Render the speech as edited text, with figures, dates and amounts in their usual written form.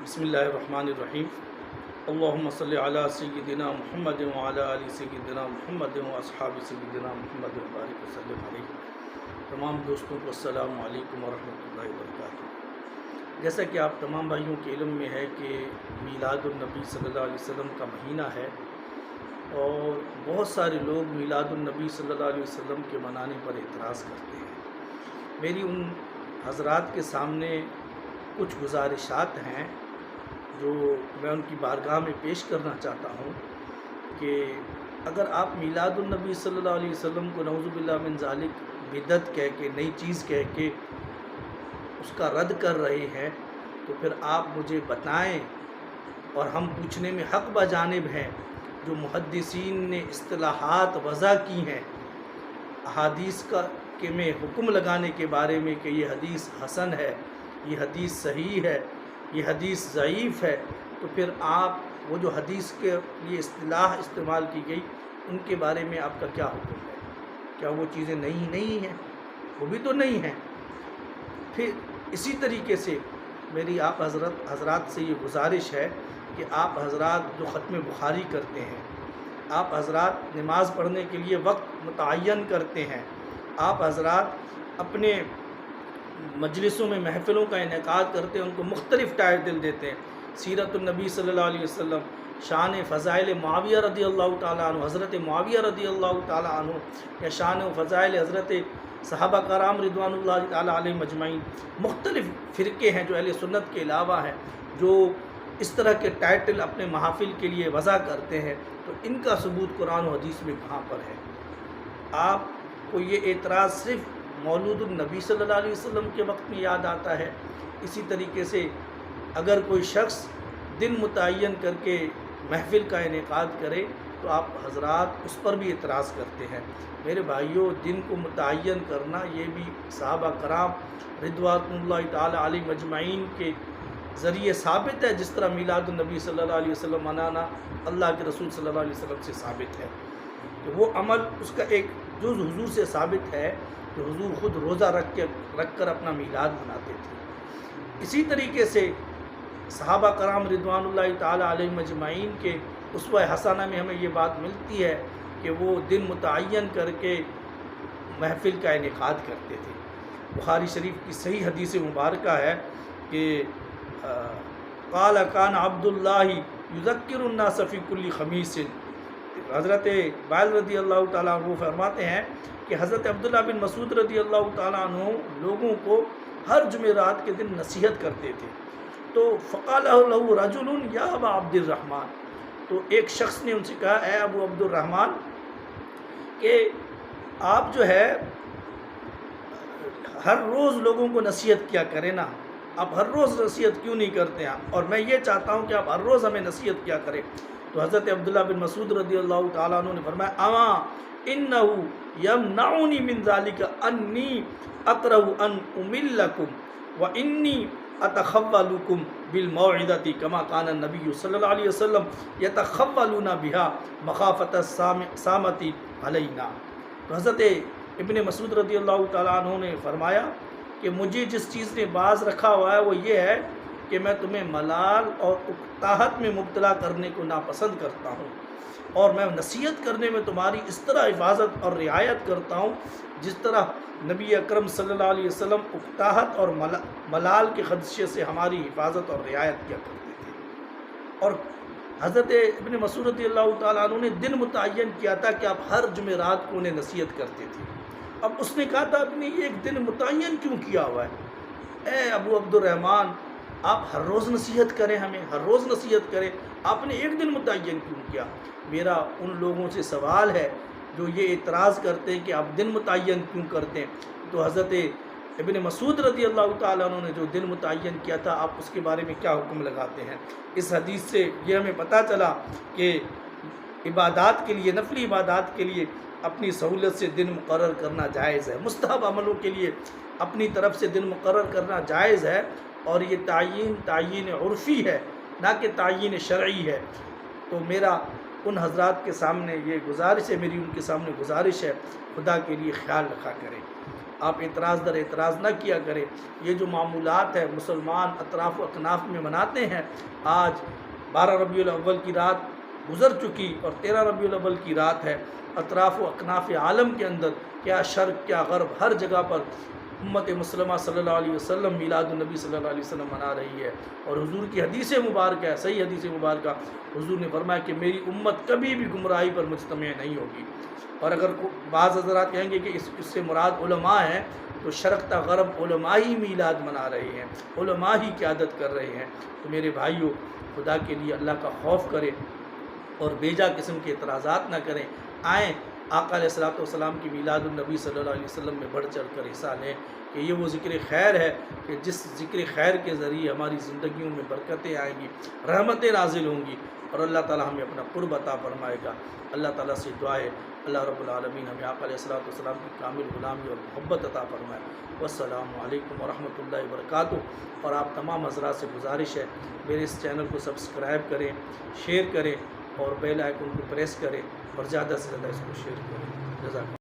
بسم اللہ الرحمن الرحیم اللہم صلی علی سیدنا محمد وعلی آل سیدنا محمد واصحاب سیدنا محمد وبارک وسلم علیہ۔ تمام دوستوں کو السلام علیکم ورحمۃ اللہ وبرکاتہ۔ جیسا کہ آپ تمام بھائیوں کے علم میں ہے کہ میلاد النبی صلی اللہ علیہ وسلم کا مہینہ ہے، اور بہت سارے لوگ میلاد النبی صلی اللہ علیہ وسلم کے منانے پر اعتراض کرتے ہیں۔ میری ان حضرات کے سامنے کچھ گزارشات ہیں جو میں ان کی بارگاہ میں پیش کرنا چاہتا ہوں کہ اگر آپ میلاد النبی صلی اللہ علیہ وسلم کو نعوذ باللہ من ذالک بدعت کہہ کے، نئی چیز کہہ کے اس کا رد کر رہے ہیں، تو پھر آپ مجھے بتائیں، اور ہم پوچھنے میں حق بجانب ہیں۔ جو محدثین نے اصطلاحات وضع کی ہیں احادیث کے میں حکم لگانے کے بارے میں کہ یہ حدیث حسن ہے، یہ حدیث صحیح ہے، یہ حدیث ضعیف ہے، تو پھر آپ وہ جو حدیث کے لیے اصطلاح استعمال کی گئی ان کے بارے میں آپ کا کیا حکم ہے؟ کیا وہ چیزیں نہیں ہیں؟ وہ بھی تو نہیں ہیں۔ پھر اسی طریقے سے میری آپ حضرات سے یہ گزارش ہے کہ آپ حضرات جو ختم بخاری کرتے ہیں، آپ حضرات نماز پڑھنے کے لیے وقت متعین کرتے ہیں، آپ حضرات اپنے مجلسوں میں محفلوں کا انعقاد کرتے ہیں، ان کو مختلف ٹائٹل دیتے ہیں: سیرت النبی صلی اللہ علیہ وسلم، شان فضائل معاویہ رضی اللہ تعالیٰ عنہ، حضرت معاویہ رضی اللہ تعالیٰ عنہ، یا شان و فضائل حضرت صحابہ کرام رضوان اللہ تعالیٰ علیہ مجمعین۔ مختلف فرقے ہیں جو اہل سنت کے علاوہ ہیں جو اس طرح کے ٹائٹل اپنے محافل کے لیے وضع کرتے ہیں، تو ان کا ثبوت قرآن و حدیث میں کہاں پر ہے؟ آپ کو یہ اعتراض صرف مولود النبی صلی اللہ علیہ وسلم کے وقت میں یاد آتا ہے۔ اسی طریقے سے اگر کوئی شخص دن متعین کر کے محفل کا انعقاد کرے تو آپ حضرات اس پر بھی اعتراض کرتے ہیں۔ میرے بھائیوں، دن کو متعین کرنا یہ بھی صحابہ کرام رضوان اللہ تعالیٰ علیہ مجمعین کے ذریعے ثابت ہے، جس طرح میلاد النبی صلی اللہ علیہ وسلم منانا اللہ کے رسول صلی اللہ علیہ وسلم سے ثابت ہے۔ کہ وہ عمل اس کا ایک جز حضور سے ثابت ہے کہ حضور خود روزہ رکھ کر اپنا میلاد مناتے تھے۔ اسی طریقے سے صحابہ کرام رضوان اللہ تعالیٰ علیہ مجمعین کے اسوہ حسنہ میں ہمیں یہ بات ملتی ہے کہ وہ دن متعین کر کے محفل کا انعقاد کرتے تھے۔ بخاری شریف کی صحیح حدیث مبارکہ ہے کہ قال کان عبداللہ یذکر الناس فی کل خمیس۔ حضرت بال رضی اللہ تعالیٰ عنہ فرماتے ہیں کہ حضرت عبداللہ بن مسعود رضی اللہ تعالیٰ عنہ لوگوں کو ہر جمعرات کے دن نصیحت کرتے تھے۔ تو فقال له رجل یا ابا عبد الرحمن، تو ایک شخص نے ان سے کہا: اے ابو عبد الرحمن، کہ آپ جو ہے ہر روز لوگوں کو نصیحت کیا کریں نا، آپ ہر روز نصیحت کیوں نہیں کرتے ہیں؟ اور میں یہ چاہتا ہوں کہ آپ ہر روز ہمیں نصیحت کیا کریں۔ تو حضرت عبداللہ بن مسعود رضی اللہ تعالیٰ عنہ نے فرمایا: اما انہ یمنعنی من ذلک انی اکرہ ان املکم وانی اتخولکم بالموعظۃ کما کان النبی صلی اللہ علیہ وسلم یتخولون بها مخافۃ السامۃ علینا۔ تو حضرت ابن مسعود رضی اللہ تعالیٰ عنہ نے فرمایا کہ مجھے جس چیز نے باز رکھا ہوا ہے وہ یہ ہے کہ میں تمہیں ملال اور اکتاہت میں مبتلا کرنے کو ناپسند کرتا ہوں، اور میں نصیحت کرنے میں تمہاری اس طرح حفاظت اور رعایت کرتا ہوں جس طرح نبی اکرم صلی اللہ علیہ وسلم اکتاہت اور ملال کے خدشے سے ہماری حفاظت اور رعایت کیا کرتے تھے۔ اور حضرت ابن مسعود رضی اللہ تعالیٰ عنہ نے دن متعین کیا تھا کہ آپ ہر جمعرات کو انہیں نصیحت کرتے تھے۔ اب اس نے کہا تھا: آپ نے ایک دن متعین کیوں کیا ہوا ہے؟ اے ابو عبد الرحمن، آپ ہر روز نصیحت کریں، ہمیں ہر روز نصیحت کریں، آپ نے ایک دن متعین کیوں کیا؟ میرا ان لوگوں سے سوال ہے جو یہ اعتراض کرتے ہیں کہ آپ دن متعین کیوں کرتے ہیں۔ تو حضرت ابن مسعود رضی اللہ تعالیٰ عنہ نے جو دن متعین کیا تھا، آپ اس کے بارے میں کیا حکم لگاتے ہیں؟ اس حدیث سے یہ ہمیں پتہ چلا کہ عبادات کے لیے، نفلی عبادات کے لیے اپنی سہولت سے دن مقرر کرنا جائز ہے، مستحب عملوں کے لیے اپنی طرف سے دن مقرر کرنا جائز ہے، اور یہ تعیین عرفی ہے، نہ کہ تعیین شرعی ہے۔ تو میرا ان حضرات کے سامنے یہ گزارش ہے، میری ان کے سامنے گزارش ہے، خدا کے لیے خیال رکھا کریں۔ آپ اعتراض در اعتراض نہ کیا کریں۔ یہ جو معمولات ہے مسلمان اطراف و اکناف میں مناتے ہیں، آج 12 ربیع الاول کی رات گزر چکی اور 13 ربیع الاول کی رات ہے۔ اطراف و اکناف عالم کے اندر کیا شرق کیا غرب ہر جگہ پر امت مسلمہ صلی اللہ علیہ وسلم میلاد النبی صلی اللہ علیہ وسلم منا رہی ہے، اور حضور کی حدیث مبارکہ ہے، صحیح حدیث مبارکہ، حضور نے فرمایا کہ میری امت کبھی بھی گمراہی پر مجتمع نہیں ہوگی۔ اور اگر بعض حضرات کہیں گے کہ اس سے مراد علماء ہیں، تو شرق تا غرب علماء ہی میلاد منا رہے ہیں، علماء ہی قیادت کر رہے ہیں۔ تو میرے بھائیوں، خدا کے لیے اللہ کا خوف کریں اور بیجا قسم کے اعتراضات نہ کریں، آئیں آقا علیہ الصلوۃ والسلام کی میلاد النبی صلی اللہ علیہ وسلم میں بڑھ چڑھ کر حصہ لیں، کہ یہ وہ ذکر خیر ہے کہ جس ذکر خیر کے ذریعے ہماری زندگیوں میں برکتیں آئیں گی، رحمتیں نازل ہوں گی، اور اللہ تعالی ہمیں اپنا قرب عطا فرمائے گا۔ اللہ تعالیٰ سے دعا ہے اللہ رب العالمین ہمیں آقا علیہ الصلوۃ والسلام کی کامل غلامی اور محبت عطا فرمائے۔ والسلام علیکم ورحمۃ اللہ وبرکاتہ۔ اور آپ تمام حضرات سے گزارش ہے، میرے اس چینل کو سبسکرائب کریں، شیئر کریں اور بیل آئیکن کو پریس کریں، اور زیادہ سے زیادہ اس کو شیئر کریں۔ جزاک اللہ۔